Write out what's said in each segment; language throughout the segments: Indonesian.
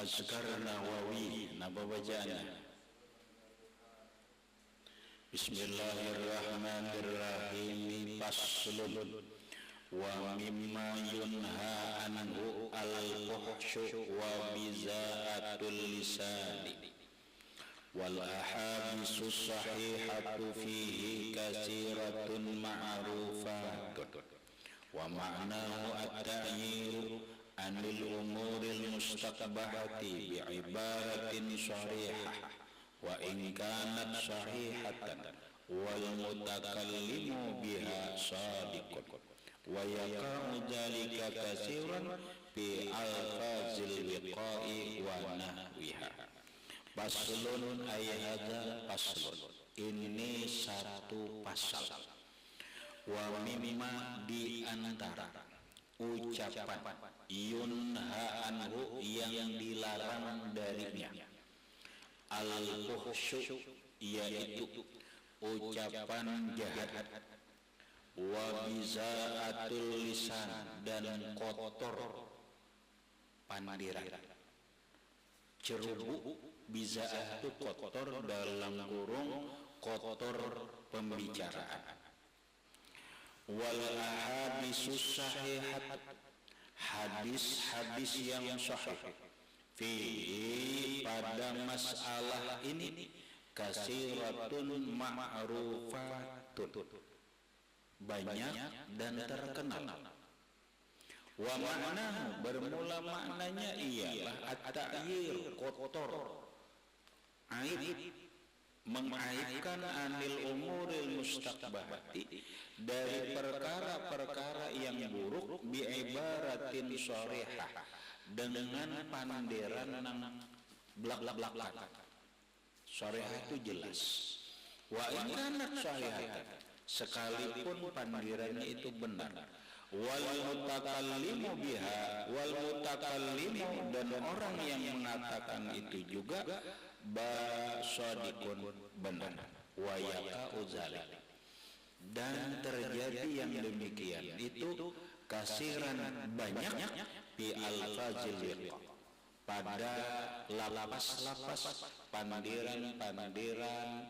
Azkar Nawawi nabawajana. Bismillahirrahmanirrahim. Faslun wa mimma yunha anhu al-fuhsyu wa bizaatul lisani wal ahadisu sahihatu fihi kasiratun ma'rufatun wa ma'nahu at-ta'yiru anil umuril mustaqbahati bi'ibaratin sharihah wa in kanat sahihatan wal mutakallimu biha sadiqun wa yaqa'u dhalika katsiran fi alfazil wiqa'i wa nahwiha. Paslun ayat paslun, ini satu pasal. Wa mimma di antara ucapan yunha anhu yang dilarang darinya al-fuhsyu yaitu ucapan jahat wa bizaatul lisan dan kotor pandiran. Cerubu bizaah itu kotor dalam kurung kotor pembicaraan. Wal ahadisus sahihat, hadis-hadis yang sahih fi pada masalah ini kasiratun ma'rufatun, banyak dan terkenal. Wa ma'nahu, bermula maknanya ialah at-ta'yir, kotor, aib, mengaibkan anil umuril mustaqbahati, dari perkara-perkara yang buruk, bi'ibaratin sharihah, dengan panderan yang belak-belakan. Sharihah itu jelas. Wa in kanat sahihatan, sekalipun pandirannya itu benar. Wal mutakallimu biha, wal mutakallimu, dan orang yang mengatakan itu juga basadiqun, benar. Wa yaqa'u dzalik, dan terjadi yang demikian itu kasiran, banyak, bi alfazil wiqa, pada lapas-lapas pandiran-pandiran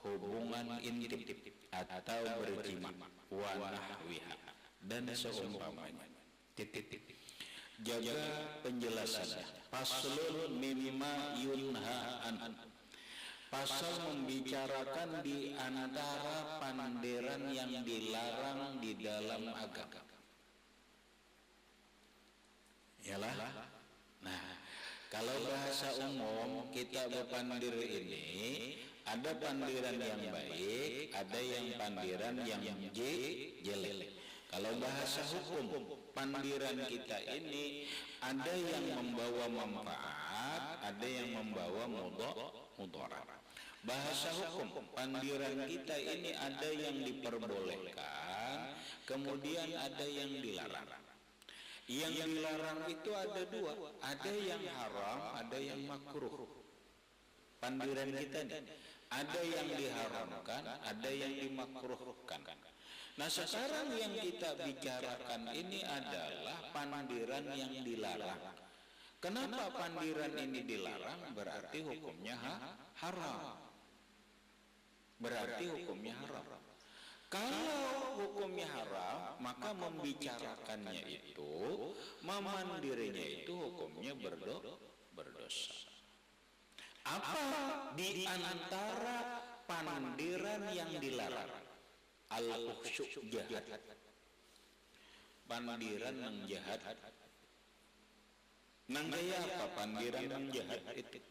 hubungan intim atau berjima, wa nahwiha, dan seumpamanya. Jaga penjelasannya. Paslun mimma yunha an, pasal membicarakan di antara pandiran yang dilarang di dalam agama. Yalah. Nah, kalau bahasa umum kita berpandir ini, ada pandiran yang baik, ada yang pandiran yang jelek. Kalau bahasa hukum, pandiran kita ini ada yang membawa manfaat, ada yang membawa mudarat. Bahasa hukum, pandiran kita ini ada yang diperbolehkan, kemudian ada yang dilarang. Yang dilarang itu ada dua, ada yang haram, ada yang makruh. Pandiran kita ini ada yang diharamkan, ada yang dimakruhkan. Nah, sekarang yang kita bicarakan ini adalah pandiran yang dilarang. Kenapa pandiran ini dilarang? Berarti hukumnya haram. Berarti hukumnya haram. Kalau hukumnya haram, maka membicarakannya itu, memandirinya itu hukumnya berdosa. Apa di antara pandiran yang dilarang? Al-fuhsyu, jahat. Pandiran yang jahat. Nang gaya apa pandiran yang jahat itu?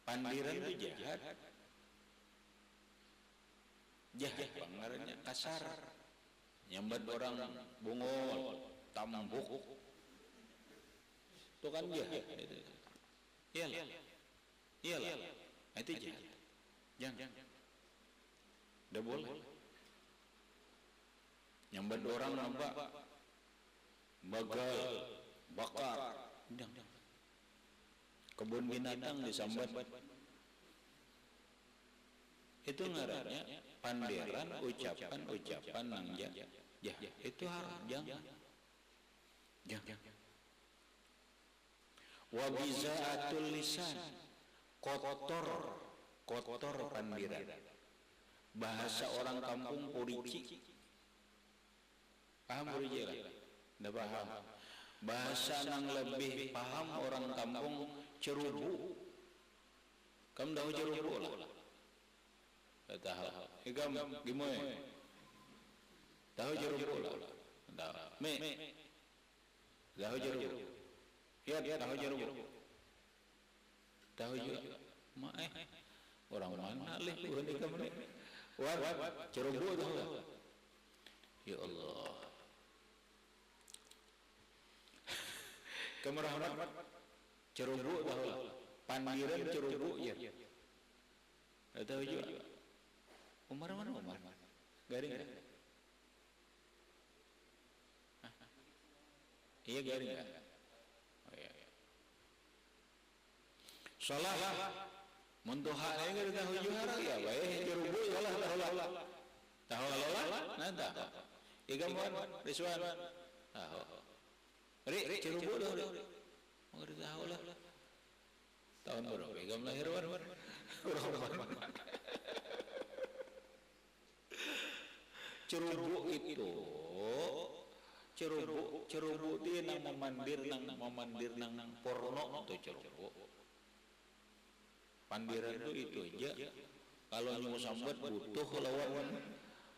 Pandiran itu jahat. Jahat pangarannya kasar. Nyambat orang bungol, tambuk. Itu kan jahat itu. Iyalah. Itu jahat. Jangan. Tidak boleh. Nyambat orang nampak bagal, bakar. Jangan. Kebun binatang disambat. Itu ngarannya pandiran ucapan-ucapan yang jahat. Itu haram. Jangan. Jangan. Wa bizaatul lisan, kotor pandiran. Bahasa orang kampung purici. Paham purici lah? Nggak paham. Bahasa yang lebih paham orang kampung cerubu. Kamu tahu cerubu lah? Tak tahu. Kamu gimana? Tahu cerubu lah? Tahu. Tahu cerubu. Ya, tahu cerubu. Tahu juga. Orang mana leh bukan di kamu ni? Wah, cerubu tahu tak? Ya Allah. Kemerahmat cerubu tahu lah. Pandiran cerubu ya. Tahu juga. Umar mana Umar? Garing tak? Iya garing tak? Oh iya. Salah. Muntuha ini kita tahu juara ya. Baik cerubu salah tahu. Tahu lah? Nada. Igaman Rizwan. Tahu. Ri cerubu dah. Mengerti tahu lah. Tahun berapa? Igam lahir wan. Cerubu itu, cerubu dia nang memandir nang porno tu cerubu. Pandiran itu aja. Kalau mau sambat butuh lawan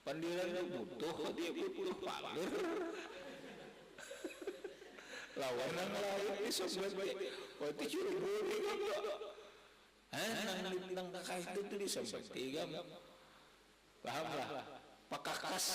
pandiran itu butuh palir. Lawan nang lain disambut waktu cerubu ni kan nang kakak itu disambut tiga paham lah pakakas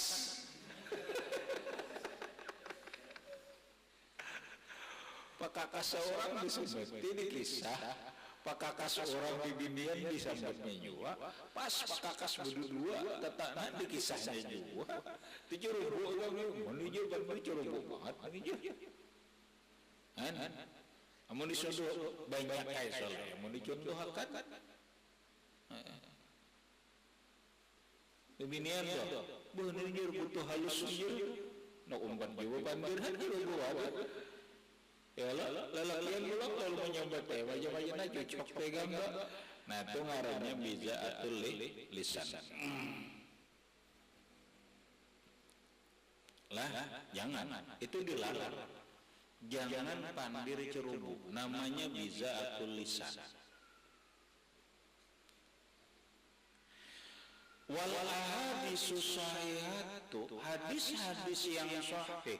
seorang disambut ini kisah pakakas seorang di binian disambutnya juga pas pakakas berdua tetangga di kisahnya juga itu cerubu kan menuju cerubu banget menuju amun disuruh banyak kayak soalnya amun dicontohkan binian tu bener jur butuh halus jur nak umpan jiwa pandiran jur buat ya lelakian pulang lalu menyambat wajah-wajah nak cocok pegang tak nah itu ngarannya bizaatul lisan lah jangan itu dilarang. Jangan pandir cerubu, namanya bizaatul lisan. Wal ahadisus sahihatu, hadis-hadis yang sahih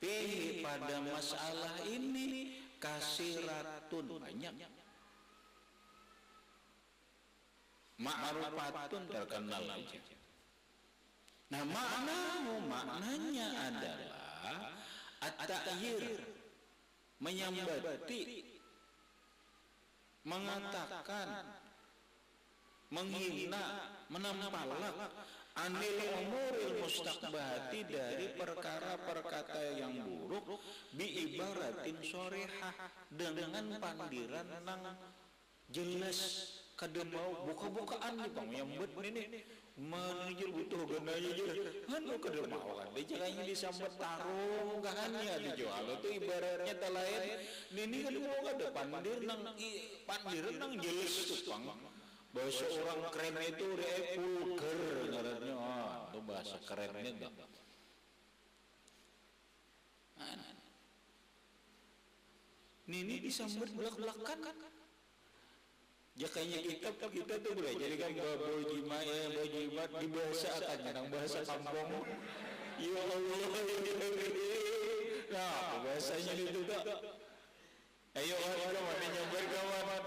fihi pada masalah ini kasiratun banyak. Ma'rufatun terkenal aja. Nah, maknanya adalah at-ta'yir menyambati mengatakan menghina menampalak anil umuril mustaqbahati dari perkara-perkara yang buruk bi ibaratin sorehah dengan pandiran nang jelas kademau buka-bukaan di panyambet ini menjur butuh gendanya je anu kademau kan dia jangan disambet tarung gahannya dijual itu ibaratnya talain ini kademau kada pandir nang jelas tupang bahasa orang keren itu vulgar ngarannya itu bahasa kerennya dah ini disambet belak-belakan jakanya kita tuh boleh jadi kan babul jima di bahasa akan yang bahasa kampung ya Allah nah bahasanya itu tak ayo orang mana nyambar kawan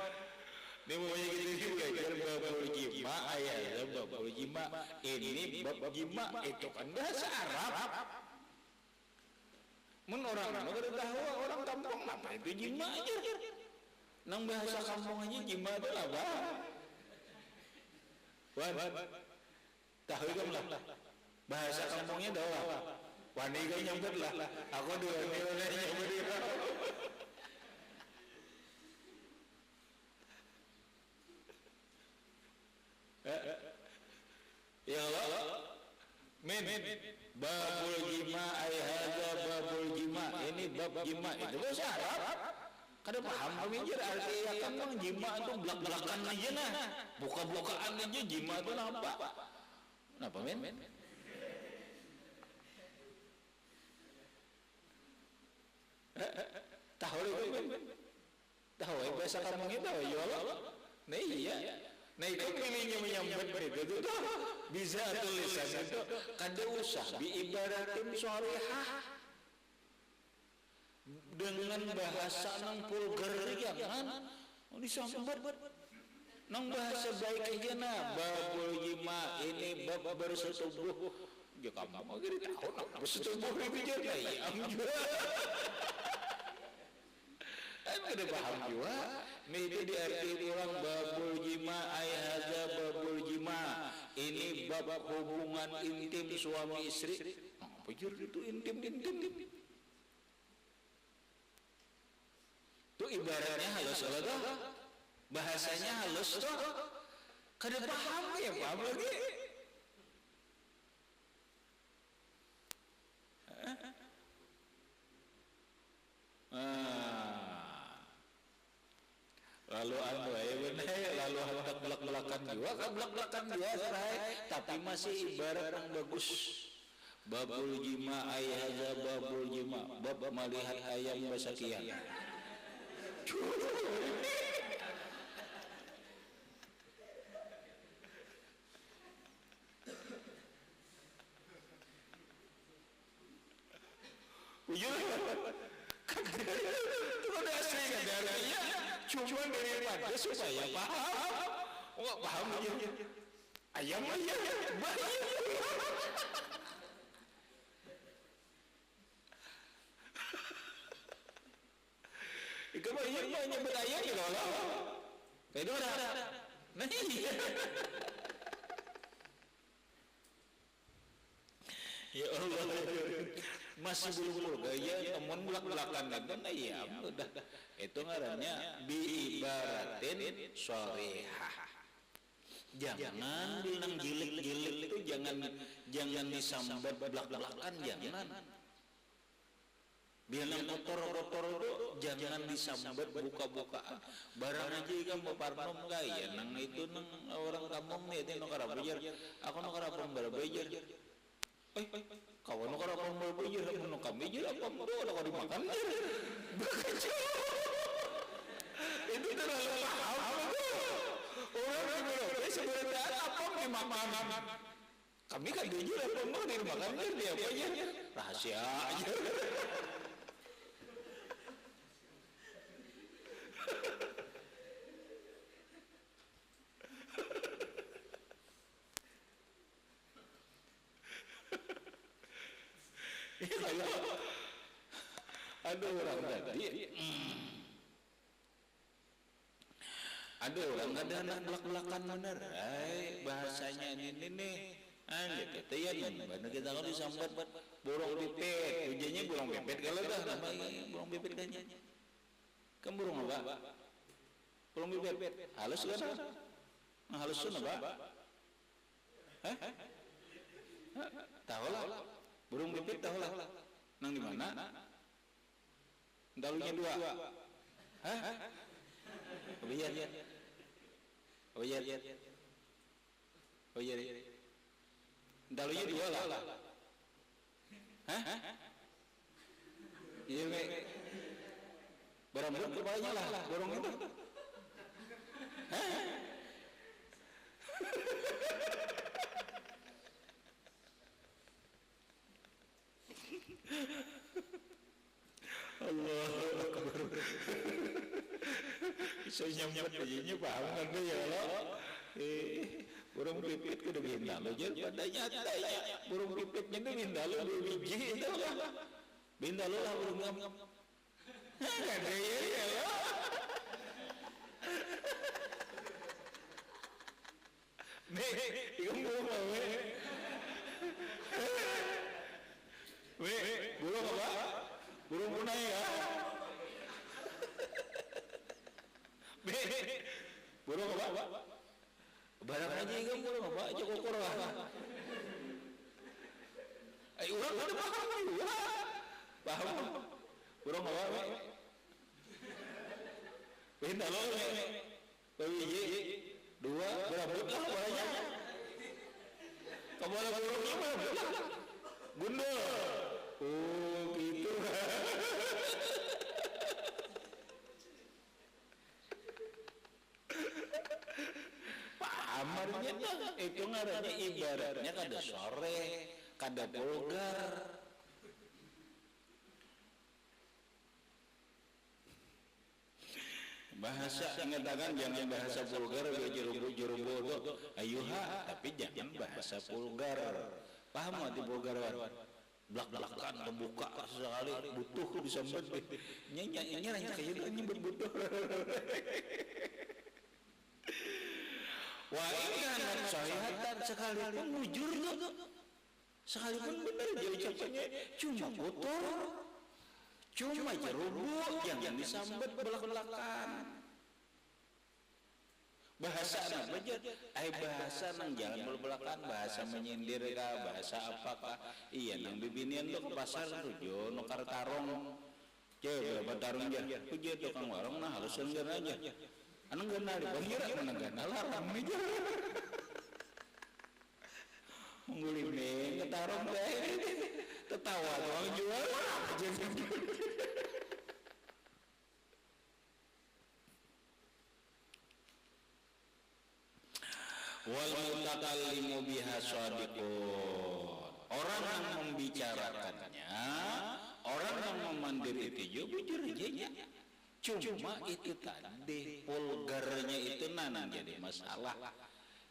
ini mau gitu juga kan babul jima ayah babul jima ini bab jima itu kan bahasa Arab mun orang tahu orang kampung apa itu jima aja nang bahasa kampung aja jima itu apa? Wan, tahu kan lah. Bahasa kampungnya tahu apa? Wani kan nyambut lah. Aku dua nilai nyambut dia. Ya Allah. Min babul jima ay hadza babul jima. Ini ini bab jima itu bahasa Arab. Kada paham kami jer arti akan mang jima itu belak-belakan aja nah. Buka-bukaan aja jima itu apa? Napa men? Tahu itu men? Tahu bahasa kamu itu ya. Nah iya. Nah itu pilihnya menyambut itu bisa tulisan itu kada usah diibaratin sharihah dengan bahasa nang vulgar jangan disambut nang bahasa baik aja nah babul jima ini bab bersetubuh ya kamu gini tahu nang bersetubuh itu jadi ayam juga ada paham juga nih itu diarti orang babul jima ayhaza babul jima ini bab hubungan intim suami istri apa itu intim itu ibaratnya halus tuh bahasanya halus tuh kada paham ya paham lagi lalu lalu hantak belak-belakan juga kan belak-belakan juga tapi masih ibarat yang bagus babul jima ayhaza babul jima bab melihat ayam basakian itu ada asli kadarnya cuma daripada supaya paham nggak paham aja ayam aja bayi ikan banyak berayam ya kalau kayak itu ada nah iya ya Allah masih belum gaya temen belak-belakan itu nah iya udah itu ngarannya biibaratin sharihah jangan bilang jilik-jilik itu jangan disambat belak-belakan jangan bilang kotor-kotor itu jangan disambat buka-bukaan barang aja kan parfum gaya nang itu nang orang kampung nih itu nukara bejar aku nukara pun berbejar kawan nukara pun berbejar aku nukara bejar apa itu kalau dimakan itu terlalu paham orang bilang sebenarnya apa dimakan kami kan bejar apa mau dimakan dia apa aja rahasia aja ada orang tadi ada orang ada anak belak-belakan bener bahasanya ini nih aja kata ya bener kita kalau disambat burung pipit ujiannya burung pipit kalau dah namanya burung pipit kan kan burung apa burung pipit halus kan halus kan apa tahu lah burung pipit tahu lah nang di mana dalunya dua dalunya dua lah iya berambut kepalanya lah burung itu Allah Akbar bisa nyambat aja paham kan ya Allah burung pipit ke debinda lo jadi pada nyata ya burung pipitnya ke binda lo 2 biji itu lah binda lo lah burung ngam ada ya Allah nih ikan burung burung apa burung punai ya burung apa barang aja ikan burung apa aja kokor lah ayo orang udah paham Kurang apa? Pindah lo biji dua berapa lah banyak. Kamu ada burung lama gundul. Oh gitu. Pamarnya itu ngarannya ibaratnya kada sore, kada vulgar. Bahasa mengatakan jangan bahasa vulgar jerubu-jerubu ayuha, tapi jangan bahasa vulgar. Paham arti vulgar? Belak-belakan terbuka sekali butuh disambut. Nyanya kayak nyebut butuh. Wah ini anak syahatan sekalipun mujur sekalipun benar dia ucapannya cuma kotor. Cuma jerubu jangan disambut belak-belakan. Bahasa apa aja? Bahasa nang jangan belak-belakan, bahasa menyindir kah, bahasa apakah? Iya nang bibinian tuh ke pasar tuh jo nukar tarong. Berapa tarong aja? Puji tukang warung nah harus sengger aja. Anang gana di panggil mana gana larang aja. Mengguli nih tarong deh. Tertawa doang jual. Wal mutakallimu biha shadiqun. Orang yang membicarakannya, orang yang memandir itu juga jujur aja. Cuma itu tadi vulgarnya itu nanang jadi masalah.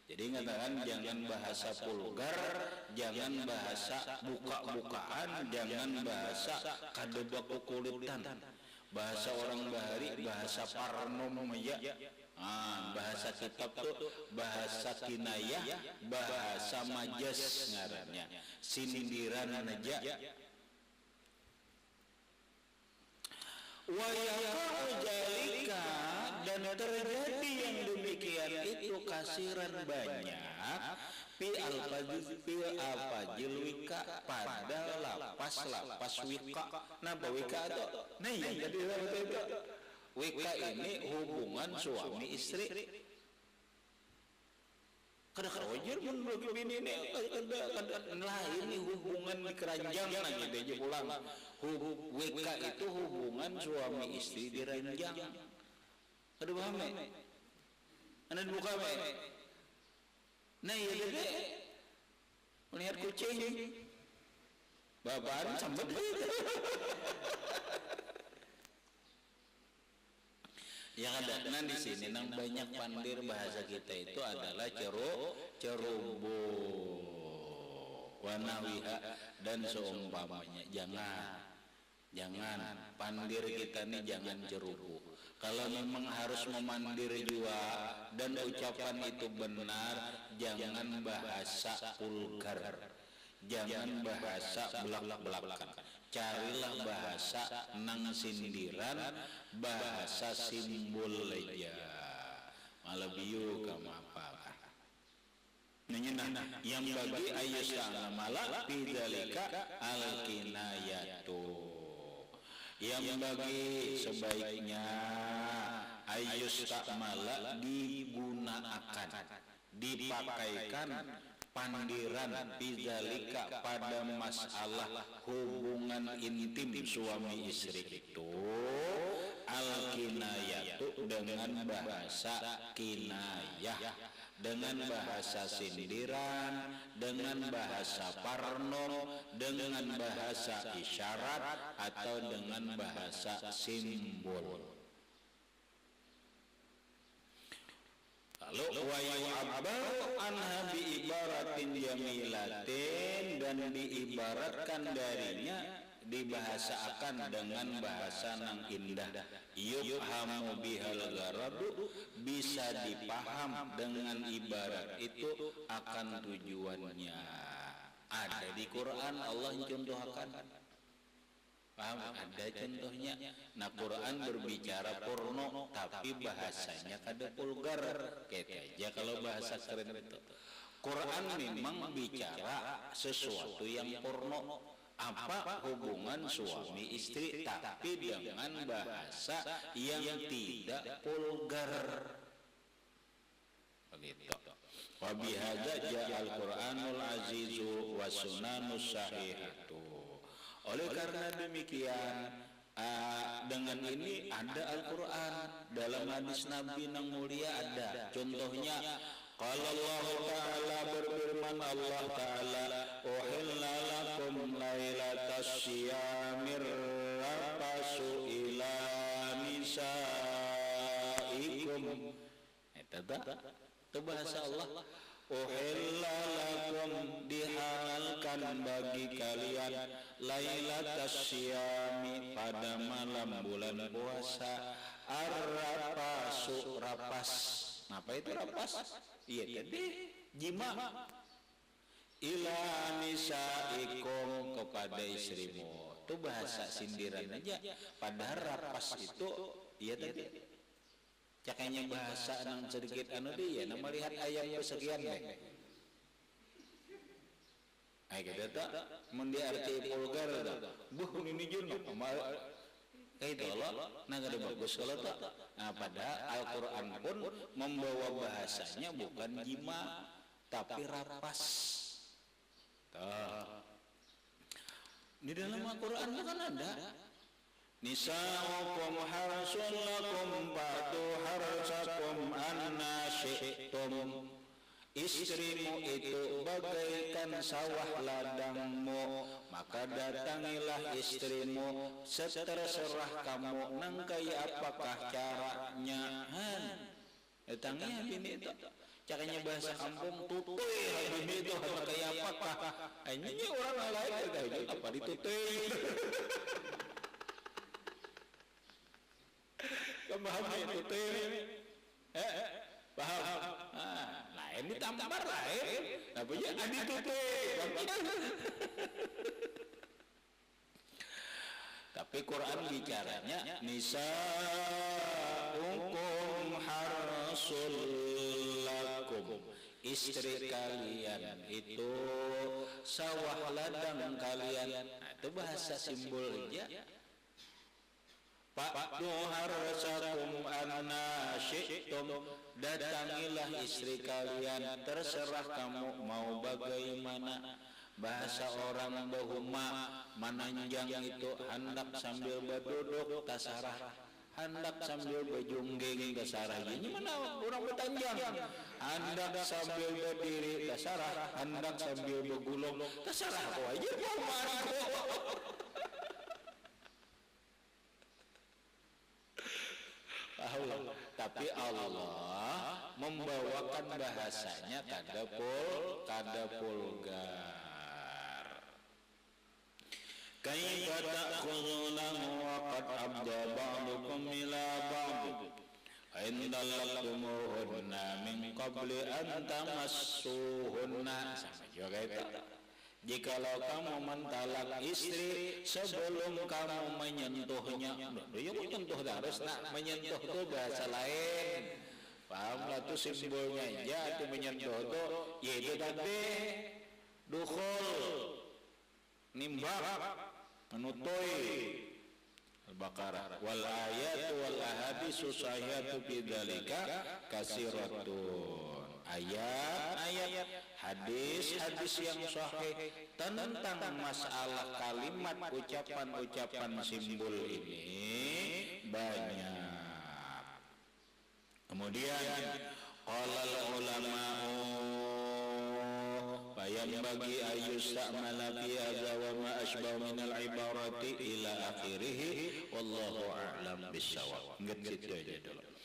Jadi ngatakan jangan bahasa vulgar, jangan bahasa buka-bukaan, jangan bahasa kadebak kulitan. Bahasa orang bahari, bahasa parnomaya. Bahasa kitab tuh bahasa kinayah, bahasa majas ngarannya, sindiran aja. Wa yaqa'u jalika, dan terjadi yang demikian itu kasiran banyak fi al-fajil wika pada lapas wika. Nah wika itu nah yang jadi itu wika ini hubungan suami istri. Kada wajar pun bagi bini ini kada lain nih hubungan di keranjang lagi aja pulang. Wika itu hubungan suami istri di ranjang. Kada paham ya? Anda buka me. Nah iya deh. Melihat kucing. Babaan sambet. Yang ada nah di sini nang banyak pandir bahasa kita itu adalah cerubu wanawiha dan seumpamanya. Jangan pandir kita nih jangan cerubu. Kalau memang harus memandir jua dan ucapan itu benar, jangan bahasa vulgar, jangan bahasa belak-belakan. Carilah bahasa nang sindiran, bahasa simbol aja. Malah biu kama apa. Nah, yang bagi ayus malah bidzalika al-kinayatu. Yang bagi sebaiknya ayus malah digunakan, dipakaikan pandiran bidzalika pada masalah hubungan intim suami istri itu al-kinayatu dengan bahasa kinayah, dengan bahasa sindiran, dengan bahasa parno, dengan bahasa isyarat atau dengan bahasa simbol. Lalu wa yu'abbaru anha bi ibaratin jamilatin, dan diibaratkan darinya, dibahasakan dengan bahasa nang indah. Yufhamu bihal gharadu, bisa dipaham dengan ibarat itu akan tujuannya. Ada di Quran Allah contohkan. Paham? Ada contohnya. Nah Quran berbicara porno tapi bahasanya kada vulgar. Kayak aja kalau bahasa keren itu. Quran memang bicara sesuatu yang porno. apa hubungan suami istri tapi dengan bahasa yang tidak vulgar. Begitu. Wa bihadza ja'al Qur'anul azizu wa sunanus sahihatu. Oleh karena demikian dengan ini ada Al-Qur'an, dalam hadis Nabi yang mulia ada. Contohnya qala Allah Ta'ala, berfirman Allah Ta'ala, uhilla lakum lailatas syiyamir rafasu ila nisaikum. Itu bahasa Allah. Uhilla lakum, dihalalkan bagi kalian, lailatas syiyami, pada malam bulan puasa, ar-rafasu, rapas. Apa itu rapas? Iya tadi jima. Ila nisaikum, kepada istrimu. Itu bahasa sindiran aja. Padahal rapas itu iya tadi. Cakanya bahasa nang sedikit anu dia, nama lihat ayat kesekian deh. Ay kita tak mundi arti vulgar dah. Buh ini jun amal kayak itu loh. Nah ada bagus kalau tak. Nah padahal Al-Quran pun membawa bahasanya bukan jima tapi rapas. Di dalam Al-Quran itu kan ada. Nisa'ukum harsun lakum fa'tu harsakum anna syi'tum. Istrimu itu bagaikan sawah ladangmu, maka datangilah istrimu seterserah kamu nang kaya apakah caranya. Datangi bini itu. Caranya bahasa kampung tutui bini itu kaya apakah. Ini orang lain kaya apa ditutui. Paham itu paham. Lain ditampar lain. Apa ya adi Tapi Quran bicaranya nisa'ukum harsul lakum. Istri kalian itu sawah ladang kalian. Nah, itu bahasa simbol aja. Fa'tu harsakum anna syi'tum, datangilah istri kalian terserah kamu mau bagaimana. Bahasa orang bahuma mananjang itu hendak sambil berduduk tasarah, hendak sambil berjungging tasarah. Ini mana orang bertanjang? Hendak sambil berdiri tasarah, hendak sambil bergulung tasarah. Kau aja mau tapi Allah membawakan bahasanya kada vulgar. Kaifa ta'khudunahu wa qad abda ba'dukum ila ba'd indallakumuhunna min qabli an tamassuhunna. Sama juga itu. Jikalau kamu mentalak istri sebelum kamu menyentuhnya, dia menyentuh harus nak menyentuh itu bahasa lain. Pahamlah tu simbolnya aja tu menyentuh tu, yaitu tadi dukhul, nimbak, menutui. Al-Baqarah. Wal ayatu wal ahadisu sahihatu bidzalika kasiratun. Ayat-ayat, hadis-hadis yang sahih tentang masalah kalimat ucapan-ucapan simbol ini banyak. Kemudian qalal ulama'u bayan bagi ayustamala fi hadza wa ma asbah min al-ibarati ila akhirih wallahu a'lam bissawab. Ingat situ aja dulu.